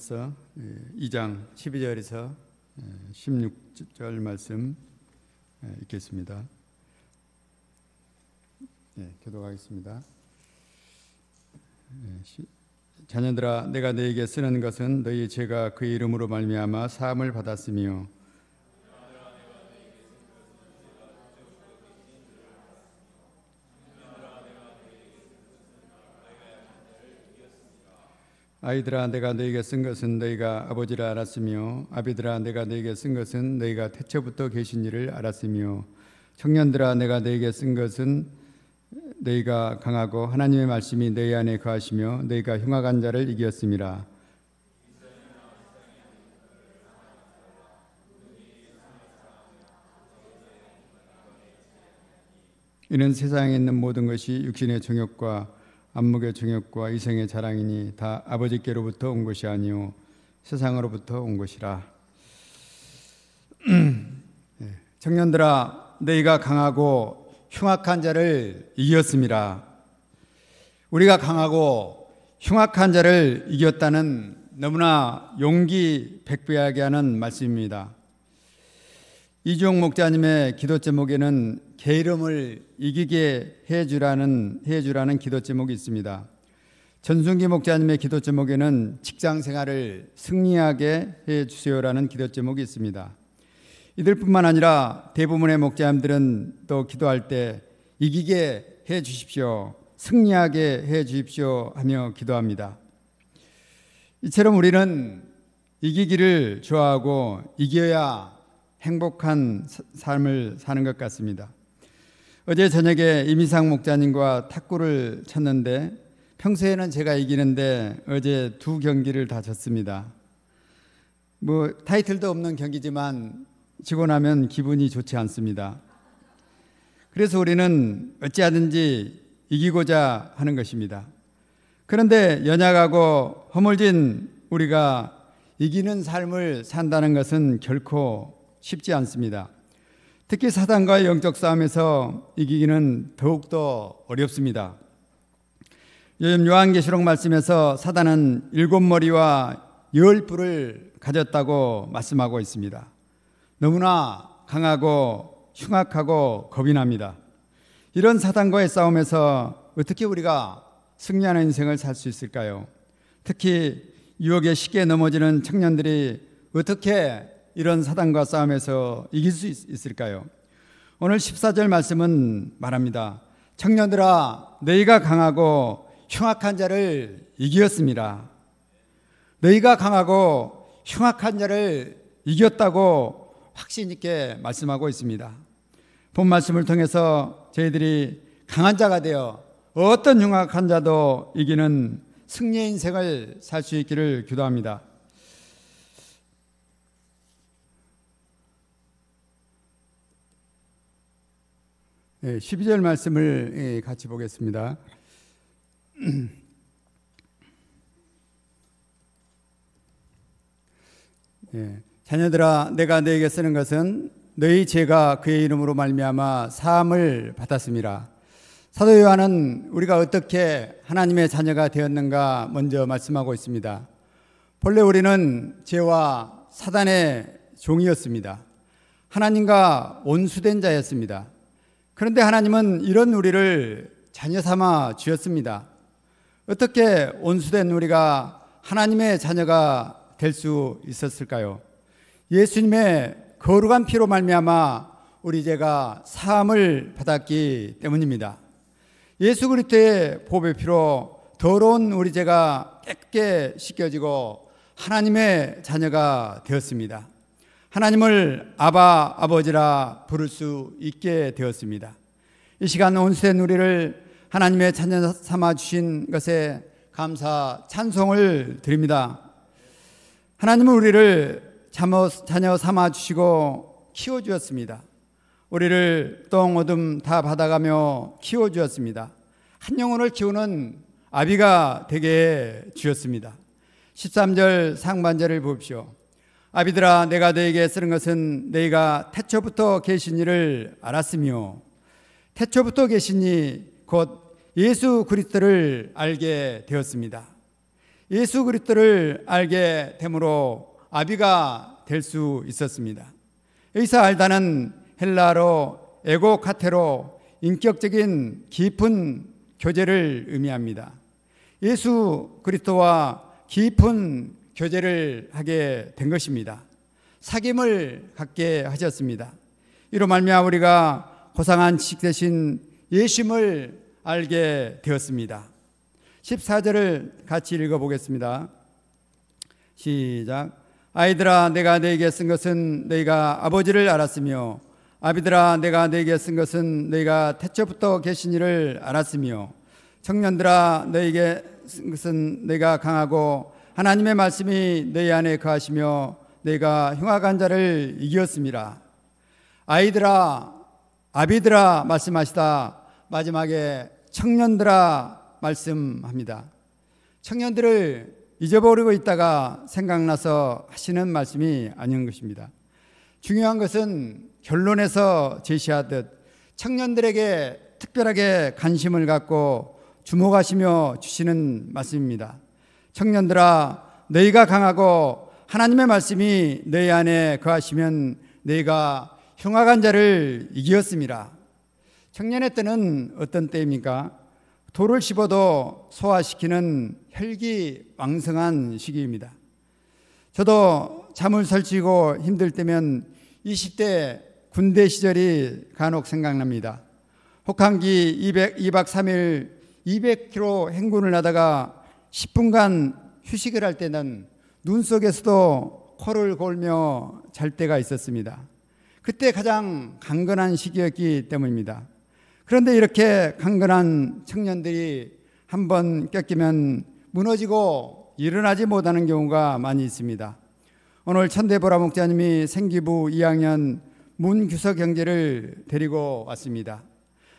데살로니가전서 2장 12절에서 16절 말씀 읽겠습니다. 교독하겠습니다. 자녀들아, 내가 너에게 쓰는 것은 너희 죄가 그의 이름으로 말미암아 사함을 받았으며 아이들아, 내가 너에게 쓴 것은 너희가 아버지를 알았으며 아비들아, 내가 너에게 쓴 것은 너희가 태초부터 계신 이를 알았으며 청년들아, 내가 너에게 쓴 것은 너희가 강하고 하나님의 말씀이 너희 안에 거하시며 너희가 흉악한 자를 이겼음이라. 이는 세상에 있는 모든 것이 육신의 정욕과 안목의 정욕과 이생의 자랑이니 다 아버지께로부터 온 것이 아니요 세상으로부터 온 것이라. 청년들아, 너희가 강하고 흉악한 자를 이겼음이라. 우리가 강하고 흉악한 자를 이겼다는 너무나 용기 백배하게 하는 말씀입니다. 이주영 목자님의 기도 제목에는 게으름을 이기게 해주라는 기도 제목이 있습니다. 전순기 목자님의 기도 제목에는 직장 생활을 승리하게 해주세요라는 기도 제목이 있습니다. 이들뿐만 아니라 대부분의 목자님들은 또 기도할 때 이기게 해주십시오, 승리하게 해주십시오 하며 기도합니다. 이처럼 우리는 이기기를 좋아하고 이겨야 행복한 삶을 사는 것 같습니다. 어제 저녁에 이미상 목자님과 탁구를 쳤는데 평소에는 제가 이기는데 어제 두 경기를 다 졌습니다. 타이틀도 없는 경기지만 지고 나면 기분이 좋지 않습니다. 그래서 우리는 어찌하든지 이기고자 하는 것입니다. 그런데 연약하고 허물진 우리가 이기는 삶을 산다는 것은 결코 쉽지 않습니다. 특히 사단과의 영적 싸움에서 이기기는 더욱더 어렵습니다. 요즘 요한계시록 말씀에서 사단은 7머리와 10뿔을 가졌다고 말씀하고 있습니다. 너무나 강하고 흉악하고 겁이 납니다. 이런 사단과의 싸움에서 어떻게 우리가 승리하는 인생을 살 수 있을까요? 특히 유혹에 쉽게 넘어지는 청년들이 어떻게 이런 사단과 싸움에서 이길 수 있을까요? 오늘 14절 말씀은 말합니다. 청년들아, 너희가 강하고 흉악한 자를 이겼습니다. 너희가 강하고 흉악한 자를 이겼다고 확신 있게 말씀하고 있습니다. 본 말씀을 통해서 저희들이 강한 자가 되어 어떤 흉악한 자도 이기는 승리의 인생을 살 수 있기를 기도합니다. 12절 말씀을 같이 보겠습니다. 자녀들아, 내가 너에게 쓰는 것은 너희 죄가 그의 이름으로 말미암아 사함을 받았음이라. 사도 요한은 우리가 어떻게 하나님의 자녀가 되었는가 먼저 말씀하고 있습니다. 본래 우리는 죄와 사단의 종이었습니다. 하나님과 원수된 자였습니다. 그런데 하나님은 이런 우리를 자녀 삼아 주었습니다. 어떻게 온수된 우리가 하나님의 자녀가 될 수 있었을까요? 예수님의 거룩한 피로 말미암아 우리 죄가 사함을 받았기 때문입니다. 예수 그리스도의 보배 피로 더러운 우리 죄가 깨끗게 씻겨지고 하나님의 자녀가 되었습니다. 하나님을 아바, 아버지라 부를 수 있게 되었습니다. 이 시간 온수된 우리를 하나님의 자녀 삼아 주신 것에 감사 찬송을 드립니다. 하나님은 우리를 자녀 삼아 주시고 키워주었습니다. 우리를 똥, 오줌 다 받아가며 키워주었습니다. 한 영혼을 키우는 아비가 되게 주었습니다. 13절 상반절을 보십시오. 아비들아, 내가 너에게 쓰는 것은 너희가 태초부터 계신 이를 알았으며, 태초부터 계신 이 곧 예수 그리스도를 알게 되었습니다. 예수 그리스도를 알게 됨으로 아비가 될 수 있었습니다. 여기서 알다는 헬라어로 에고카테로 인격적인 깊은 교제를 의미합니다. 예수 그리스도와 깊은 교제를 하게 된 것입니다. 사귐을 갖게 하셨습니다. 이로 말미암아 우리가 고상한 지식 대신 예수님을 알게 되었습니다. 14절을 같이 읽어보겠습니다. 시작. 아이들아, 내가 너에게 쓴 것은 너희가 아버지를 알았으며, 아비들아, 내가 너에게 쓴 것은 너희가 태초부터 계신 이를 알았으며, 청년들아, 너에게 쓴 것은 너희가 강하고 하나님의 말씀이 너희 안에 거하시며 너희가 흉악한 자를 이겼음이라. 아이들아, 아비들아 말씀하시다 마지막에 청년들아 말씀합니다. 청년들을 잊어버리고 있다가 생각나서 하시는 말씀이 아닌 것입니다. 중요한 것은 결론에서 제시하듯 청년들에게 특별하게 관심을 갖고 주목하시며 주시는 말씀입니다. 청년들아, 너희가 강하고 하나님의 말씀이 너희 안에 거하시면 너희가 흉악한 자를 이기었음이라. 청년의 때는 어떤 때입니까? 돌을 씹어도 소화시키는 혈기왕성한 시기입니다. 저도 잠을 설치고 힘들 때면 20대 군대 시절이 간혹 생각납니다. 혹한기 2박 3일 200km 행군을 하다가 10분간 휴식을 할 때는 눈 속에서도 코를 골며 잘 때가 있었습니다. 그때 가장 강건한 시기였기 때문입니다. 그런데 이렇게 강건한 청년들이 한번 꺾이면 무너지고 일어나지 못하는 경우가 많이 있습니다. 오늘 천대보라 목사님이 생기부 2학년 문규석 형제를 데리고 왔습니다.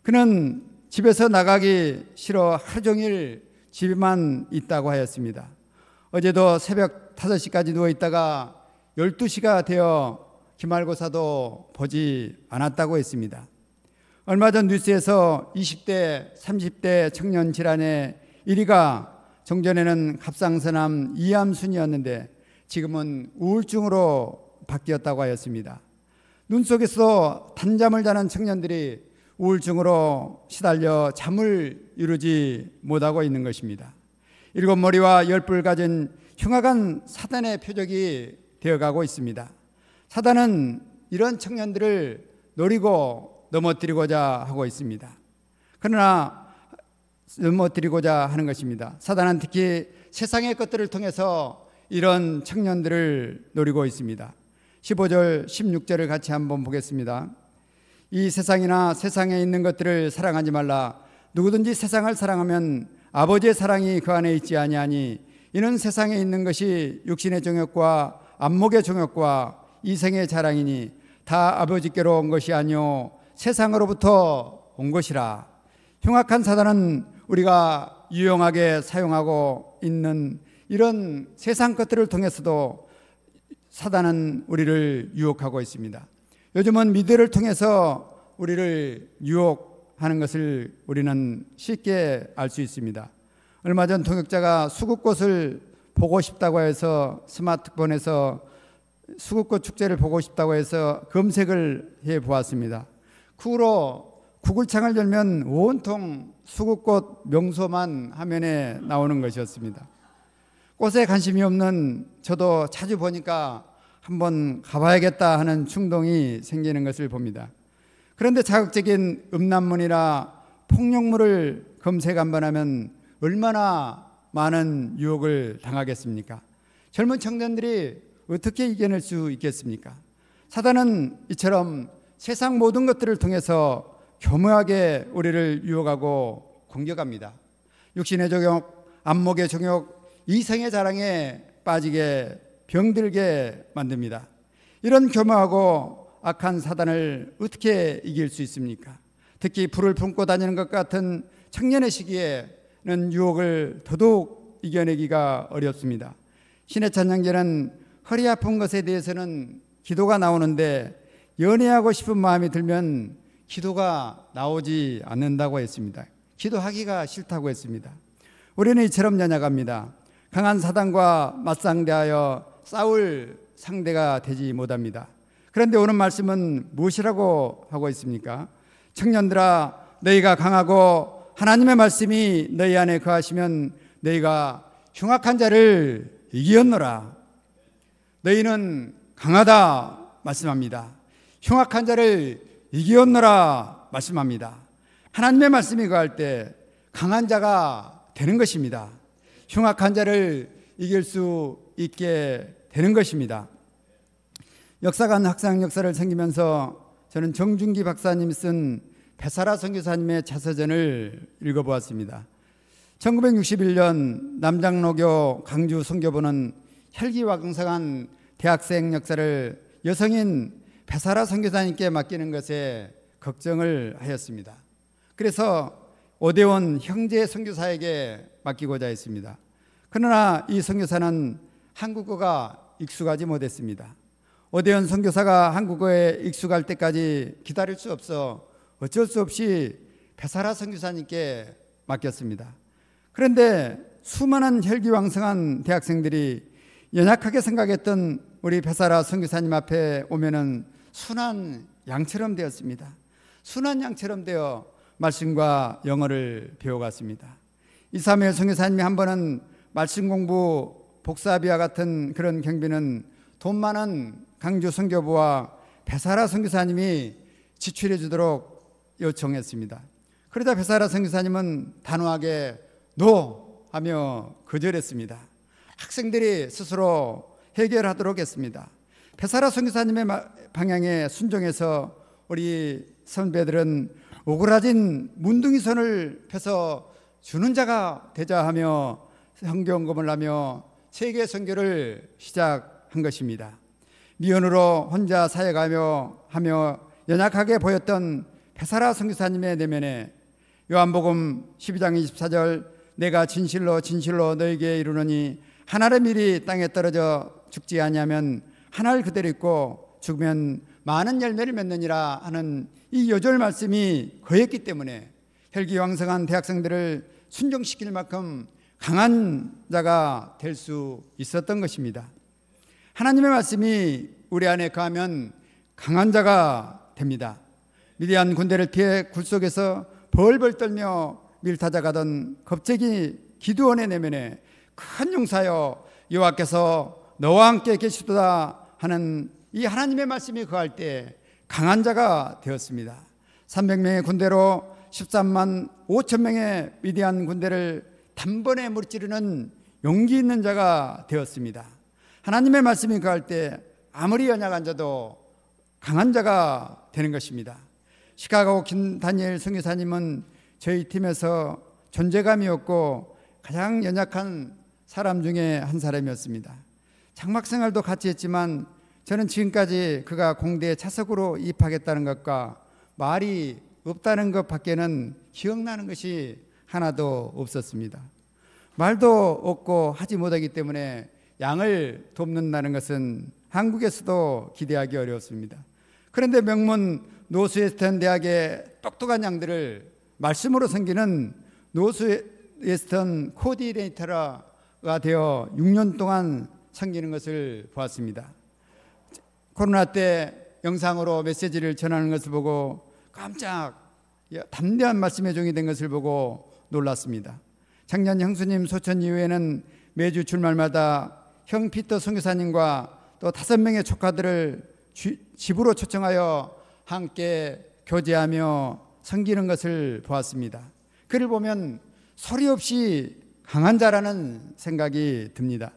그는 집에서 나가기 싫어 하루 종일 집에만 있다고 하였습니다. 어제도 새벽 5시까지 누워있다가 12시가 되어 기말고사도 보지 않았다고 했습니다. 얼마 전 뉴스에서 20대, 30대 청년 질환의 1위가 종전에는 갑상선암 이암순이었는데 지금은 우울증으로 바뀌었다고 하였습니다. 눈 속에서 단잠을 자는 청년들이 우울증으로 시달려 잠을 이루지 못하고 있는 것입니다. 7머리와 10뿔 가진 흉악한 사단의 표적이 되어가고 있습니다. 사단은 이런 청년들을 노리고 넘어뜨리고자 하고 있습니다. 그러나 넘어뜨리고자 하는 것입니다. 사단은 특히 세상의 것들을 통해서 이런 청년들을 노리고 있습니다. 15절 16절을 같이 한번 보겠습니다. 이 세상이나 세상에 있는 것들을 사랑하지 말라. 누구든지 세상을 사랑하면 아버지의 사랑이 그 안에 있지 아니하니 이는 세상에 있는 것이 육신의 정욕과 안목의 정욕과 이생의 자랑이니 다 아버지께로 온 것이 아니요 세상으로부터 온 것이라. 흉악한 사단은 우리가 유용하게 사용하고 있는 이런 세상 것들을 통해서도 사단은 우리를 유혹하고 있습니다. 요즘은 미디어를 통해서 우리를 유혹하는 것을 우리는 쉽게 알 수 있습니다. 얼마 전 통역자가 수국꽃을 보고 싶다고 해서 스마트폰에서 수국꽃 축제를 보고 싶다고 해서 검색을 해 보았습니다. 그 후로 구글창을 열면 온통 수국꽃 명소만 화면에 나오는 것이었습니다. 꽃에 관심이 없는 저도 자주 보니까 한번 가봐야겠다 하는 충동이 생기는 것을 봅니다. 그런데 자극적인 음란물이나 폭력물을 검색 한번 하면 얼마나 많은 유혹을 당하겠습니까? 젊은 청년들이 어떻게 이겨낼 수 있겠습니까? 사단은 이처럼 세상 모든 것들을 통해서 교묘하게 우리를 유혹하고 공격합니다. 육신의 정욕, 안목의 정욕, 이생의 자랑에 빠지게 병들게 만듭니다. 이런 교묘하고 악한 사단을 어떻게 이길 수 있습니까? 특히 불을 품고 다니는 것 같은 청년의 시기에는 유혹을 더더욱 이겨내기가 어렵습니다. 신의 찬양제는 허리 아픈 것에 대해서는 기도가 나오는데 연애하고 싶은 마음이 들면 기도가 나오지 않는다고 했습니다. 기도하기가 싫다고 했습니다. 우리는 이처럼 연약합니다. 강한 사단과 맞상대하여 싸울 상대가 되지 못합니다. 그런데 오늘 말씀은 무엇이라고 하고 있습니까? 청년들아, 너희가 강하고 하나님의 말씀이 너희 안에 거하시면 너희가 흉악한 자를 이기었노라. 너희는 강하다 말씀합니다. 흉악한 자를 이기었노라 말씀합니다. 하나님의 말씀이 거할 때 강한 자가 되는 것입니다. 흉악한 자를 이길 수 있게 되는 것입니다. 역사관 학상 역사를 섬기면서 저는 정준기 박사님이 쓴 베사라 선교사님의 자서전을 읽어보았습니다. 1961년 남장로교 강주 선교부는 혈기왕성한 대학생 역사를 여성인 베사라 선교사님께 맡기는 것에 걱정을 하였습니다. 그래서 오대원 형제 선교사에게 맡기고자 했습니다. 그러나 이 선교사는 한국어가 익숙하지 못했습니다. 오대원 선교사가 한국어에 익숙할 때까지 기다릴 수 없어 어쩔 수 없이 베사라 선교사님께 맡겼습니다. 그런데 수많은 혈기왕성한 대학생들이 연약하게 생각했던 우리 베사라 선교사님 앞에 오면은 순한 양처럼 되었습니다. 순한 양처럼 되어 말씀과 영어를 배워갔습니다. 이사무엘 선교사님이 한 번은 말씀 공부 복사비와 같은 그런 경비는 돈 많은 강주 선교부와 베사라 선교사님이 지출해 주도록 요청했습니다. 그러다 베사라 선교사님은 단호하게 노 하며 거절했습니다. 학생들이 스스로 해결하도록 했습니다. 베사라 선교사님의 방향에 순종해서 우리 선배들은 오그라진 문둥이 손을 펴서 주는 자가 되자 하며 성경검을 하며 세계 선교를 시작한 것입니다. 미연으로 혼자 사역하며 연약하게 보였던 베사라 선교사님의 내면에 요한복음 12장 24절 내가 진실로 진실로 너에게 이르노니 한 알의 밀이 땅에 떨어져 죽지 아니하면 한 알 그대로 있고 죽으면 많은 열매를 맺느니라 하는 이 요절 말씀이 거했기 때문에 혈기왕성한 대학생들을 순종시킬 만큼 강한 자가 될 수 있었던 것입니다. 하나님의 말씀이 우리 안에 거하면 강한 자가 됩니다. 미디안 군대를 피해 굴속에서 벌벌 떨며 밀타작하던 겁쟁이 기드온의 내면에 큰 용사여 여호와께서 너와 함께 계시도다 하는 이 하나님의 말씀이 거할 때 강한 자가 되었습니다. 300명의 군대로 13만 5천 명의 미디안 군대를 단번에 무찌르는 용기 있는 자가 되었습니다. 하나님의 말씀이 거할 때 아무리 연약한 자도 강한 자가 되는 것입니다. 시카고 김다니엘 선교사님은 저희 팀에서 존재감이 없고 가장 연약한 사람 중에 한 사람이었습니다. 장막 생활도 같이 했지만 저는 지금까지 그가 공대에 차석으로 입학했다는 것과 말이 없다는 것 밖에는 기억나는 것이 하나도 없었습니다. 말도 없고 하지 못하기 때문에 양을 돕는다는 것은 한국에서도 기대하기 어렵습니다. 그런데 명문 노스웨스턴 대학의 똑똑한 양들을 말씀으로 섬기는 노스웨스턴 코디네이터가 되어 6년 동안 섬기는 것을 보았습니다. 코로나 때 영상으로 메시지를 전하는 것을 보고 깜짝 담대한 말씀의 종이 된 것을 보고 놀랐습니다. 작년 형수님 소천 이후에는 매주 주말마다 형 피터 선교사님과 또 5명의 조카들을 집으로 초청하여 함께 교제하며 섬기는 것을 보았습니다. 그를 보면 소리 없이 강한 자라는 생각이 듭니다.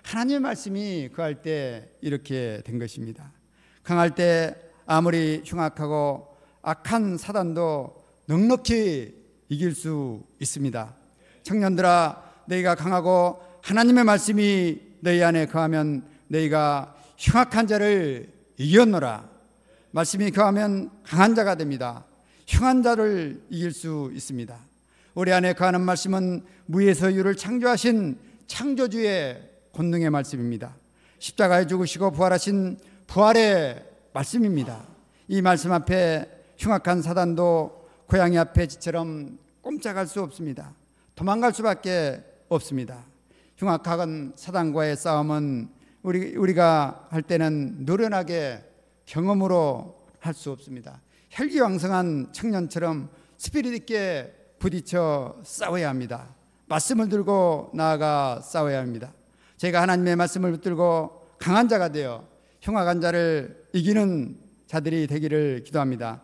하나님의 말씀이 거할 때 이렇게 된 것입니다. 강할 때 아무리 흉악하고 악한 사단도 넉넉히 이길 수 있습니다. 청년들아, 너희가 강하고 하나님의 말씀이 너희 안에 거하면 너희가 흉악한 자를 이겼노라. 말씀이 거하면 강한 자가 됩니다. 흉한 자를 이길 수 있습니다. 우리 안에 거하는 말씀은 무에서 유를 창조하신 창조주의 권능의 말씀입니다. 십자가에 죽으시고 부활하신 부활의 말씀입니다. 이 말씀 앞에 흉악한 사단도 고양이 앞에 쥐처럼 꼼짝할 수 없습니다. 도망갈 수밖에 없습니다. 흉악한 사단과의 싸움은 우리가 할 때는 노련하게 경험으로 할 수 없습니다. 혈기왕성한 청년처럼 스피릿 있게 부딪혀 싸워야 합니다. 말씀을 들고 나아가 싸워야 합니다. 저희가 하나님의 말씀을 붙들고 강한 자가 되어 흉악한 자를 이기는 자들이 되기를 기도합니다.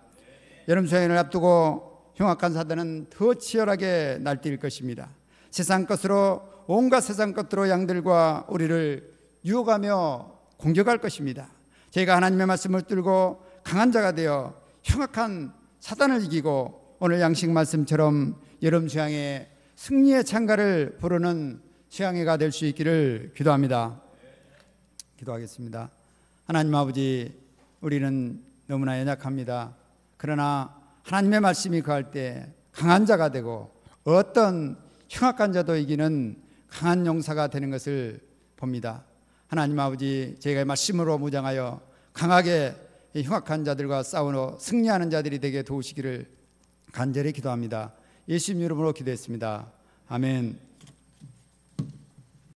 여름 수양을 앞두고 흉악한 사단은 더 치열하게 날뛸 것입니다. 세상 것으로 온갖 세상 것으로 양들과 우리를 유혹하며 공격할 것입니다. 저희가 하나님의 말씀을 들고 강한 자가 되어 흉악한 사단을 이기고 오늘 양식 말씀처럼 여름 수양에 승리의 찬가를 부르는 수양회가 될 수 있기를 기도합니다. 기도하겠습니다. 하나님 아버지, 우리는 너무나 연약합니다. 그러나 하나님의 말씀이 거할 때 강한 자가 되고 어떤 흉악한 자도 이기는 강한 용사가 되는 것을 봅니다. 하나님 아버지, 저희가 말씀으로 무장하여 강하게 흉악한 자들과 싸우러 승리하는 자들이 되게 도우시기를 간절히 기도합니다. 예수님 이름으로 기도했습니다. 아멘.